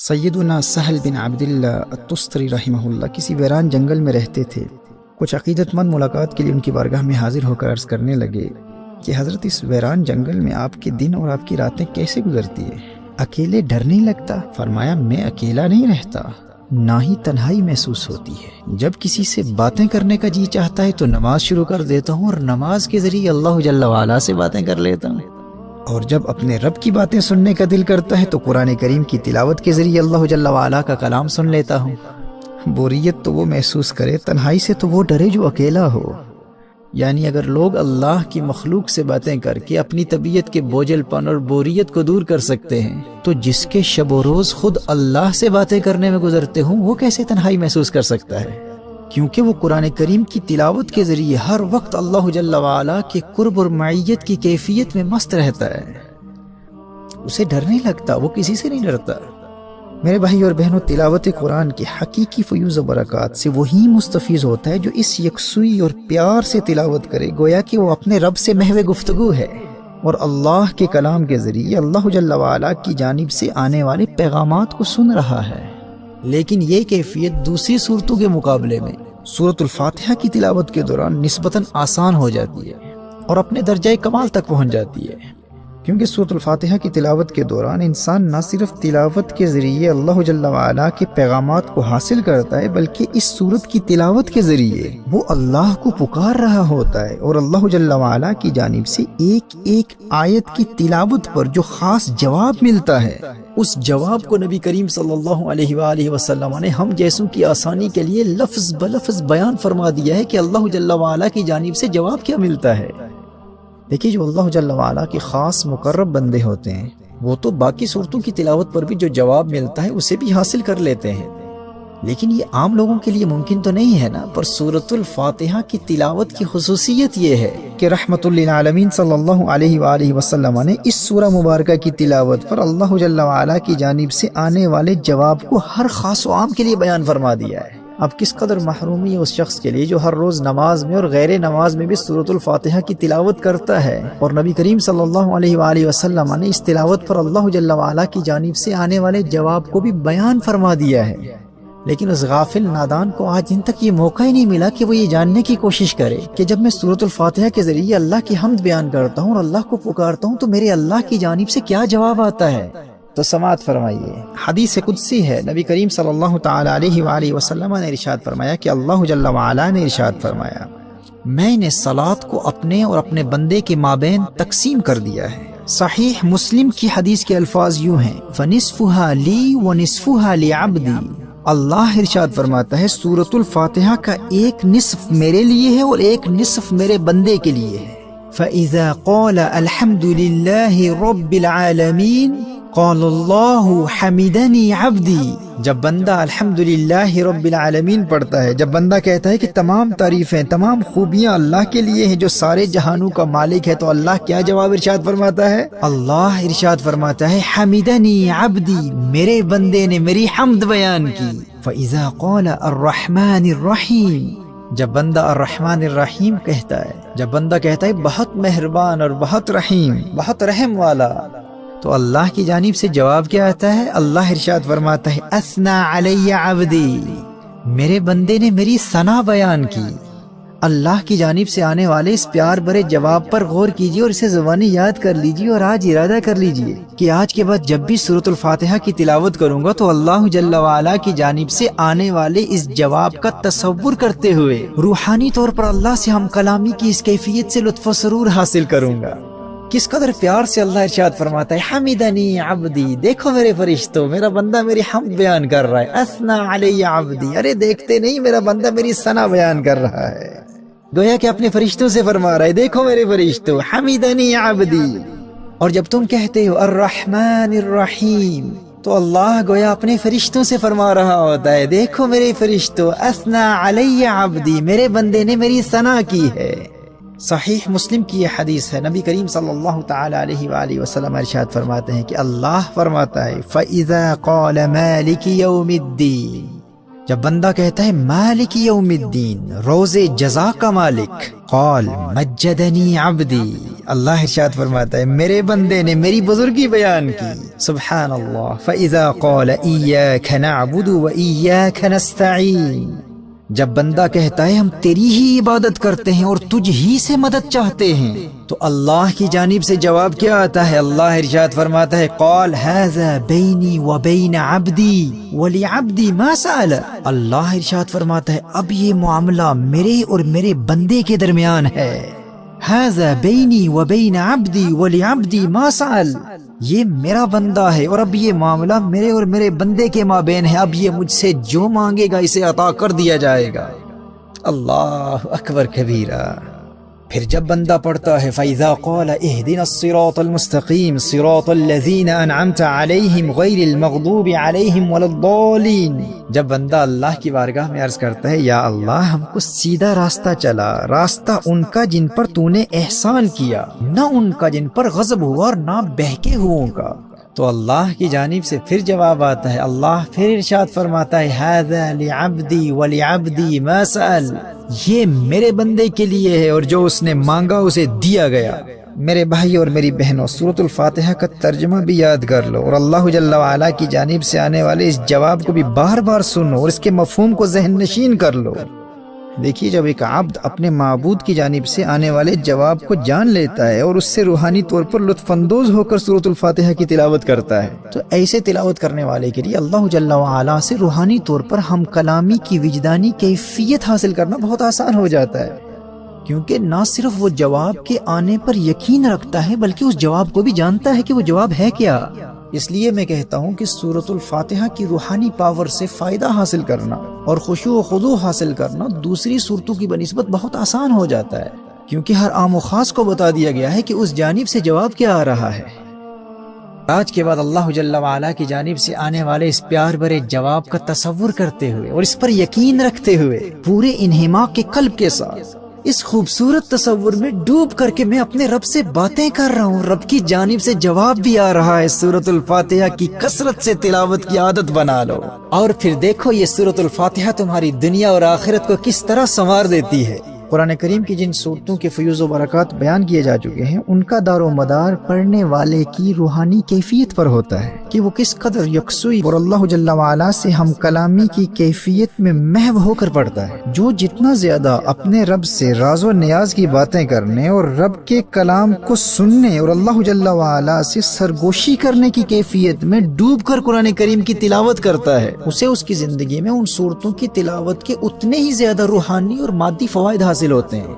سیدنا سہل بن عبداللہ التستری رحمہ اللہ کسی ویران جنگل میں رہتے تھے۔ کچھ عقیدت مند ملاقات کے لیے ان کی بارگاہ میں حاضر ہو کر عرض کرنے لگے کہ حضرت اس ویران جنگل میں آپ کے دن اور آپ کی راتیں کیسے گزرتی ہے؟ اکیلے ڈر نہیں لگتا؟ فرمایا میں اکیلا نہیں رہتا، نہ ہی تنہائی محسوس ہوتی ہے۔ جب کسی سے باتیں کرنے کا جی چاہتا ہے تو نماز شروع کر دیتا ہوں اور نماز کے ذریعے اللہ جل وعلا سے باتیں کر لیتا ہوں، اور جب اپنے رب کی باتیں سننے کا دل کرتا ہے تو قرآن کریم کی تلاوت کے ذریعے اللہ جل وعلا کا کلام سن لیتا ہوں۔ بوریت تو وہ محسوس کرے، تنہائی سے تو وہ ڈرے جو اکیلا ہو۔ یعنی اگر لوگ اللہ کی مخلوق سے باتیں کر کے اپنی طبیعت کے بوجھل پن اور بوریت کو دور کر سکتے ہیں تو جس کے شب و روز خود اللہ سے باتیں کرنے میں گزرتے ہوں وہ کیسے تنہائی محسوس کر سکتا ہے؟ کیونکہ وہ قرآن کریم کی تلاوت کے ذریعے ہر وقت اللہ جل وعلا کے قرب اور معیت کی کیفیت میں مست رہتا ہے، اسے ڈر نہیں لگتا، وہ کسی سے نہیں ڈرتا۔ میرے بھائی اور بہنوں، تلاوت قرآن کی حقیقی فیوز و برکات سے وہی مستفیض ہوتا ہے جو اس یکسوئی اور پیار سے تلاوت کرے، گویا کہ وہ اپنے رب سے محو گفتگو ہے اور اللہ کے کلام کے ذریعے اللہ جل وعلا کی جانب سے آنے والے پیغامات کو سن رہا ہے۔ لیکن یہ کیفیت دوسری صورتوں کے مقابلے میں سورۃ الفاتحہ کی تلاوت کے دوران نسبتاً آسان ہو جاتی ہے اور اپنے درجہ کمال تک پہنچ جاتی ہے، کیونکہ سورۃ الفاتحہ کی تلاوت کے دوران انسان نہ صرف تلاوت کے ذریعے اللہ جل وعلا کے پیغامات کو حاصل کرتا ہے بلکہ اس سورت کی تلاوت کے ذریعے وہ اللہ کو پکار رہا ہوتا ہے اور اللہ جل وعلا کی جانب سے ایک ایک آیت کی تلاوت پر جو خاص جواب ملتا ہے اس جواب کو نبی کریم صلی اللہ علیہ وآلہ وسلم نے ہم جیسوں کی آسانی کے لیے لفظ بلفظ بیان فرما دیا ہے کہ اللہ جل وعلا کی جانب سے جواب کیا ملتا ہے۔ دیکھیے، جو اللہ جل وعلا کے خاص مقرب بندے ہوتے ہیں وہ تو باقی صورتوں کی تلاوت پر بھی جو جواب ملتا ہے اسے بھی حاصل کر لیتے ہیں، لیکن یہ عام لوگوں کے لیے ممکن تو نہیں ہے نا۔ پر سورۃ الفاتحہ کی تلاوت کی خصوصیت یہ ہے کہ رحمت للعالمین صلی اللہ علیہ وآلہ وسلم نے اس سورہ مبارکہ کی تلاوت پر اللہ جل وعلا کی جانب سے آنے والے جواب کو ہر خاص و عام کے لیے بیان فرما دیا ہے۔ اب کس قدر محرومی ہے اس شخص کے لیے جو ہر روز نماز میں اور غیر نماز میں بھی سورۃ الفاتحہ کی تلاوت کرتا ہے، اور نبی کریم صلی اللہ علیہ وآلہ وسلم نے اس تلاوت پر اللہ جل وعلا کی جانب سے آنے والے جواب کو بھی بیان فرما دیا ہے۔ لیکن اس غافل نادان کو آج دن تک یہ موقع ہی نہیں ملا کہ وہ یہ جاننے کی کوشش کرے کہ جب میں سورۃ الفاتحہ کے ذریعے اللہ کی حمد بیان کرتا ہوں اور اللہ کو پکارتا ہوں تو میرے اللہ کی جانب سے کیا جواب آتا ہے۔ تو سماعت فرمائیے، حدیث قدسی ہے، نبی کریم صلی اللہ تعالی علیہ وآلہ وسلم نے ارشاد فرمایا کہ اللہ جل وعلا نے ارشاد فرمایا میں نے صلاۃ کو اپنے اور اپنے بندے کے مابین تقسیم کر دیا ہے۔ صحیح مسلم کی حدیث کے الفاظ یوں ہیں، فَنِصْفُهَا لِي وَنِصْفُهَا لِعَبْدِي۔ اللہ ارشاد فرماتا ہے سورۃ الفاتحہ کا ایک نصف میرے لیے ہے اور ایک نصف میرے بندے کے لیے ہے۔ فَإِذَا قَالَ الْحَمْدُ لِلَّهِ رَبِّ الْعَالَمِينَ قال اللہ حمدنی عبدی۔ جب بندہ الحمدللہ رب العالمین پڑھتا ہے، جب بندہ کہتا ہے کہ تمام تعریفیں تمام خوبیاں اللہ کے لیے ہیں جو سارے جہانوں کا مالک ہے، تو اللہ کیا جواب ارشاد فرماتا ہے؟ اللہ ارشاد فرماتا ہے حمدنی عبدی، میرے بندے نے میری حمد بیان کی۔ فاذا قال الرحمن الرحیم، جب بندہ الرحمن الرحیم کہتا ہے، جب بندہ کہتا ہے بہت مہربان اور بہت رحیم، بہت رحم والا، تو اللہ کی جانب سے جواب کیا آتا ہے؟ اللہ ارشاد فرماتا ہے اثنا علی عبدی، میرے بندے نے میری ثنا بیان کی۔ اللہ کی جانب سے آنے والے اس پیار بھرے جواب پر غور کیجیے اور اسے زبانی یاد کر لیجیے اور آج ارادہ کر لیجیے کہ آج کے بعد جب بھی سورۃ الفاتحہ کی تلاوت کروں گا تو اللہ جل وعلا کی جانب سے آنے والے اس جواب کا تصور کرتے ہوئے روحانی طور پر اللہ سے ہم کلامی کی اس کیفیت سے لطف و سرور حاصل کروں گا۔ کس قدر پیار سے اللہ ارشاد فرماتا ہے حمدنی عبدی، دیکھو میرے فرشتوں، میرا بندہ میری حمد بیان کر رہا ہے۔ اثنا علی عبدی، ارے دیکھتے نہیں میرا بندہ میری ثنا بیان کر رہا ہے، گویا کہ اپنے فرشتوں سے فرما رہا ہے دیکھو میرے فرشتوں حمدنی عبدی۔ اور جب تم کہتے ہو الرحمن الرحیم تو اللہ گویا اپنے فرشتوں سے فرما رہا ہوتا ہے دیکھو میرے فرشتوں اثنا علی عبدی، میرے بندے نے میری ثنا کی ہے۔ صحیح مسلم کی یہ حدیث ہے، نبی کریم صلی اللہ تعالی علیہ وآلہ وسلم ارشاد فرماتے ہیں کہ اللہ فرماتا ہے فَإِذَا قَالَ مَالِكِ يَوْمِ الدِّينِ، جب بندہ کہتا ہے مالک یوم الدین، روز جزا کا مالک، قال مجدنی عبدی، اللہ ارشاد فرماتا ہے میرے بندے نے میری بزرگی بیان کی، سبحان اللہ، فَإِذَا قَالَ إِيَّاكَ نَعْبُدُ وَإِيَّاكَ نَسْتَعِينُ، جب بندہ کہتا ہے ہم تیری ہی عبادت کرتے ہیں اور تجھ ہی سے مدد چاہتے ہیں، تو اللہ کی جانب سے جواب کیا آتا ہے؟ اللہ ارشاد فرماتا ہے قال هذا بینی وبین عبدی ولعبدی ما سأل، اللہ ارشاد فرماتا ہے اب یہ معاملہ میرے اور میرے بندے کے درمیان ہے، هذا بینی وبین عبدی ولعبدی ما سأل، یہ میرا بندہ ہے اور اب یہ معاملہ میرے اور میرے بندے کے مابین ہے، اب یہ مجھ سے جو مانگے گا اسے عطا کر دیا جائے گا۔ اللہ اکبر کبیرہ۔ پھر جب بندہ پڑھتا ہے فَإِذَا قَالَ اهْدِنَا الصِّرَاطَ الْمُسْتَقِيمَ صِرَاطَ الَّذِينَ أَنْعَمْتَ عَلَيْهِمْ غَيْرِ الْمَغْضُوبِ عَلَيْهِمْ وَلَا الضَّالِّينَ، جب بندہ اللہ کی بارگاہ میں عرض کرتا ہے یا اللہ ہم کو سیدھا راستہ چلا، راستہ ان کا جن پر تو نے احسان کیا، نہ ان کا جن پر غضب ہوا اور نہ بہکے ہوئوں کا، تو اللہ کی جانب سے پھر جواب آتا ہے، اللہ پھر ارشاد فرماتا ہے هَذَا لِعَبْدِي وَلِعَبْدِي مَا سَأَلَ، یہ میرے بندے کے لیے ہے اور جو اس نے مانگا اسے دیا گیا۔ میرے بھائی اور میری بہنوں، سورۃ الفاتحہ کا ترجمہ بھی یاد کر لو اور اللہ جل وعلا کی جانب سے آنے والے اس جواب کو بھی بار بار سنو اور اس کے مفہوم کو ذہن نشین کر لو۔ دیکھیے جب ایک عبد اپنے معبود کی جانب سے آنے والے جواب کو جان لیتا ہے اور اس سے روحانی طور پر لطف اندوز ہو کر سورۃ الفاتحہ کی تلاوت کرتا ہے، تو ایسے تلاوت کرنے والے کے لیے اللہ جل وعلا سے روحانی طور پر ہم کلامی کی وجدانی کیفیت حاصل کرنا بہت آسان ہو جاتا ہے، کیونکہ نہ صرف وہ جواب کے آنے پر یقین رکھتا ہے بلکہ اس جواب کو بھی جانتا ہے کہ وہ جواب ہے کیا۔ اس لیے میں کہتا ہوں کہ سورۃ الفاتحہ کی روحانی پاور سے فائدہ حاصل کرنا اور خشوع و خضوع حاصل کرنا دوسری صورتوں کی بنسبت بہت آسان ہو جاتا ہے، کیونکہ ہر عام و خاص کو بتا دیا گیا ہے کہ اس جانب سے جواب کیا آ رہا ہے۔ آج کے بعد اللہ جل وعلا کی جانب سے آنے والے اس پیار بھرے جواب کا تصور کرتے ہوئے اور اس پر یقین رکھتے ہوئے پورے انہماک کے قلب کے ساتھ اس خوبصورت تصور میں ڈوب کر کے میں اپنے رب سے باتیں کر رہا ہوں، رب کی جانب سے جواب بھی آ رہا ہے، سورۃ الفاتحہ کی کثرت سے تلاوت کی عادت بنا لو اور پھر دیکھو یہ سورۃ الفاتحہ تمہاری دنیا اور آخرت کو کس طرح سنوار دیتی ہے۔ قرآن کریم کی جن صورتوں کے فیوز و برکات بیان کیے جا چکے ہیں ان کا دار و مدار پڑھنے والے کی روحانی کیفیت پر ہوتا ہے کہ وہ کس قدر یکسوئی اور اللہ جل وعلا سے ہم کلامی کی کیفیت میں محو ہو کر پڑھتا ہے۔ جو جتنا زیادہ اپنے رب سے راز و نیاز کی باتیں کرنے اور رب کے کلام کو سننے اور اللہ جل وعلا سے سرگوشی کرنے کی کیفیت میں ڈوب کر قرآن کریم کی تلاوت کرتا ہے، اسے اس کی زندگی میں ان صورتوں کی تلاوت کے اتنے ہی زیادہ روحانی اور مادی فوائد حاصل ہوتے ہیں۔